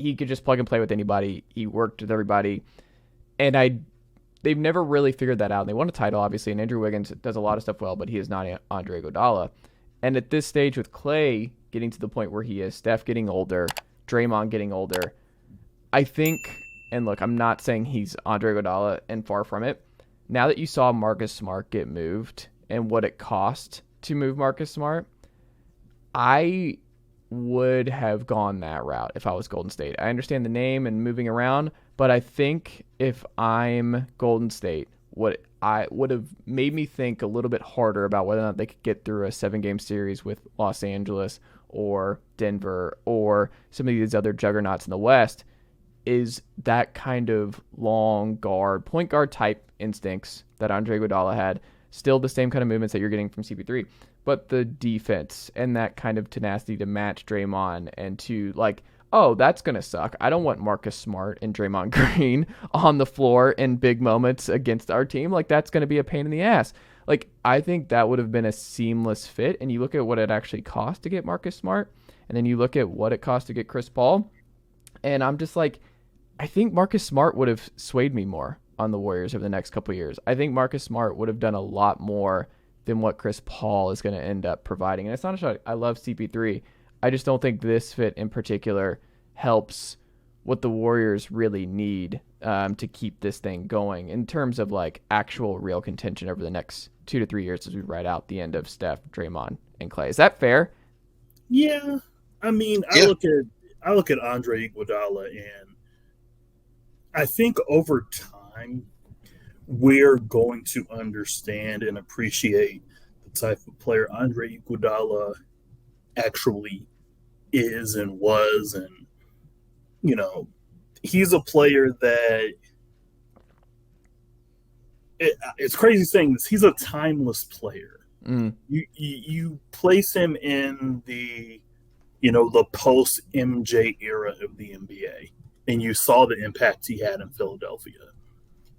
he could just plug and play with anybody. He worked with everybody. And they've never really figured that out. And they won a title, obviously, and Andrew Wiggins does a lot of stuff well, but he is not Andre Iguodala. And at this stage with Klay getting to the point where he is, Steph getting older, Draymond getting older, I think, and look, I'm not saying he's Andre Iguodala, and far from it. Now that you saw Marcus Smart get moved and what it cost to move Marcus Smart, I would have gone that route if I was Golden State. I understand the name and moving around, but I think if I'm Golden State, what I would have made me think a little bit harder about whether or not they could get through a 7-game series with Los Angeles or Denver or some of these other juggernauts in the West is that kind of long guard, point guard type instincts that Andre Iguodala had. Still the same kind of movements that you're getting from CP3, but the defense and that kind of tenacity to match Draymond and to like, oh, that's going to suck. I don't want Marcus Smart and Draymond Green on the floor in big moments against our team. Like, that's going to be a pain in the ass. Like, I think that would have been a seamless fit. And you look at what it actually cost to get Marcus Smart, and then you look at what it cost to get Chris Paul. And I'm just like, I think Marcus Smart would have swayed me more on the Warriors over the next couple of years. I think Marcus Smart would have done a lot more than what Chris Paul is going to end up providing. And it's not a shot. I love CP3. I just don't think this fit in particular helps what the Warriors really need to keep this thing going in terms of like actual real contention over the next 2 to 3 years as we ride out the end of Steph, Draymond, and Klay. Is that fair? Yeah. I mean, I look at Andre Iguodala, and I think over time we're going to understand and appreciate the type of player Andre Iguodala actually is and was. And, you know, he's a player that it's crazy saying this. He's a timeless player. You place him in the, you know, the post MJ era of the NBA, and you saw the impact he had in Philadelphia.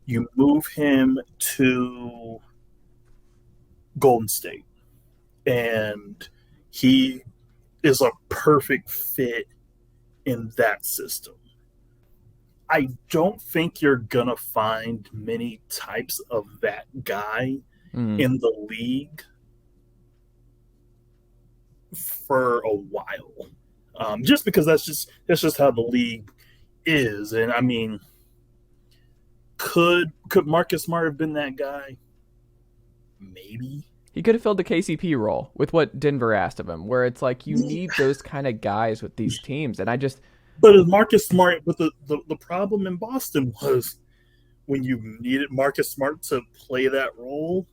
You move him to Golden State, and he is a perfect fit in that system. I don't think you're going to find many types of that guy in the league for a while. Just because that's just how the league is. And I mean, could Marcus Smart have been that guy? Maybe. He could have filled the KCP role with what Denver asked of him, where it's like you need those kind of guys with these teams. And I just... But as Marcus Smart, but the problem in Boston was when you needed Marcus Smart to play that role,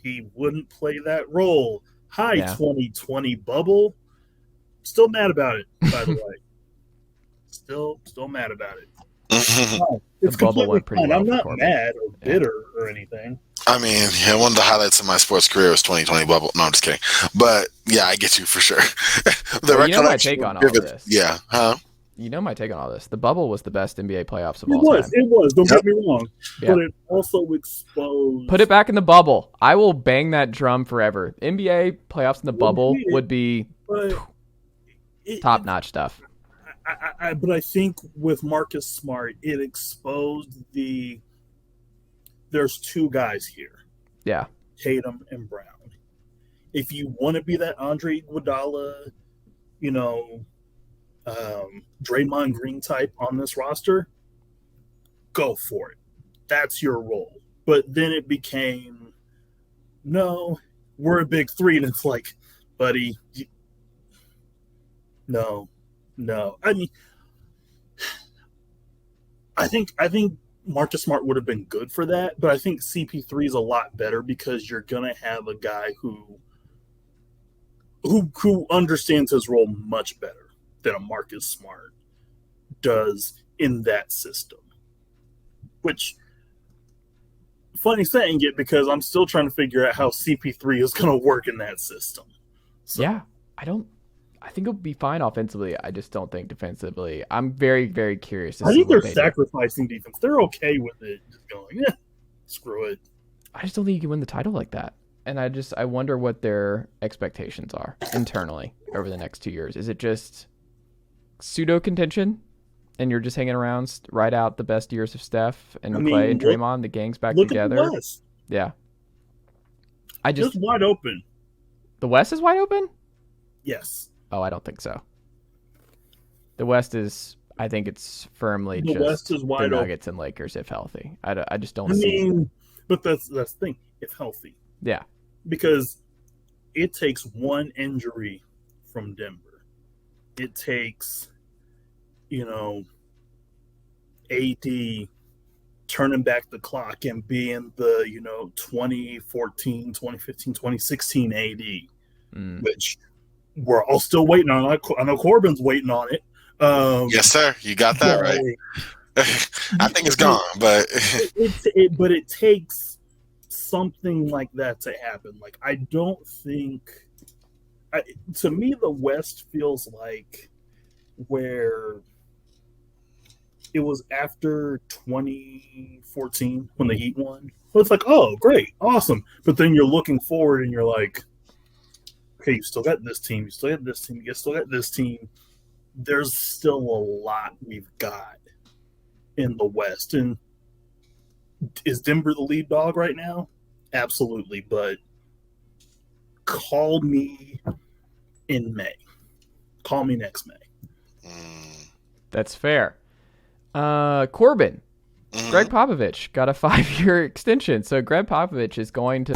he wouldn't play that role. 2020 bubble. Still mad about it, by the way. Still mad about it. It's the bubble went pretty well. I'm not mad or bitter or anything. I mean, one of the highlights of my sports career was 2020 bubble. No, I'm just kidding. But yeah, I get you for sure. You know my take on all this. Yeah, huh? You know my take on all this. The bubble was the best NBA playoffs of all time. It was. Don't get me wrong. Yeah. But it also exposed... Put it back in the bubble. I will bang that drum forever. NBA playoffs in the bubble would be top-notch stuff. But I think with Marcus Smart, it exposed there's two guys here. Yeah. Tatum and Brown. If you want to be that Andre Iguodala, you know, Draymond Green type on this roster, go for it. That's your role. But then it became, no, we're a big three. And it's like, buddy, no. I mean, I think Marcus Smart would have been good for that, but I think CP3 is a lot better because you're gonna have a guy who understands his role much better than a Marcus Smart does in that system. Which, funny saying it, because I'm still trying to figure out how CP3 is gonna work in that system. So. Yeah, I think it'll be fine offensively. I just don't think defensively. I'm very, very curious. I think they're sacrificing defense. They're okay with it. Just going, screw it. I just don't think you can win the title like that. And I wonder what their expectations are internally over the next 2 years. Is it just pseudo contention, and you're just hanging around, ride out the best years of Steph and I mean, Clay and Draymond, the gang's back look together. At the West. Yeah. Just wide open. The West is wide open? Yes. Oh, I don't think so. The West is, I think it's firmly the just West is wide the open. Nuggets and Lakers if healthy. I just don't see. But that's the thing. If healthy. Yeah. Because it takes one injury from Denver. It takes, AD turning back the clock and being the, 2014, 2015, 2016 AD, which we're all still waiting on. I know Corban's waiting on it. Yes, sir. You got that right. I think it's gone, but but it takes something like that to happen. Like, I don't think to me the West feels like where it was after 2014 when the Heat won. So it's like, oh, great, awesome. But then you're looking forward and you're like, okay, you still got this team, you still got this team, you still got this team. There's still a lot we've got in the West. And is Denver the lead dog right now? Absolutely. But call me in May. Call me next May. That's fair. Corban. Greg Popovich got a 5-year extension. So Greg Popovich is going to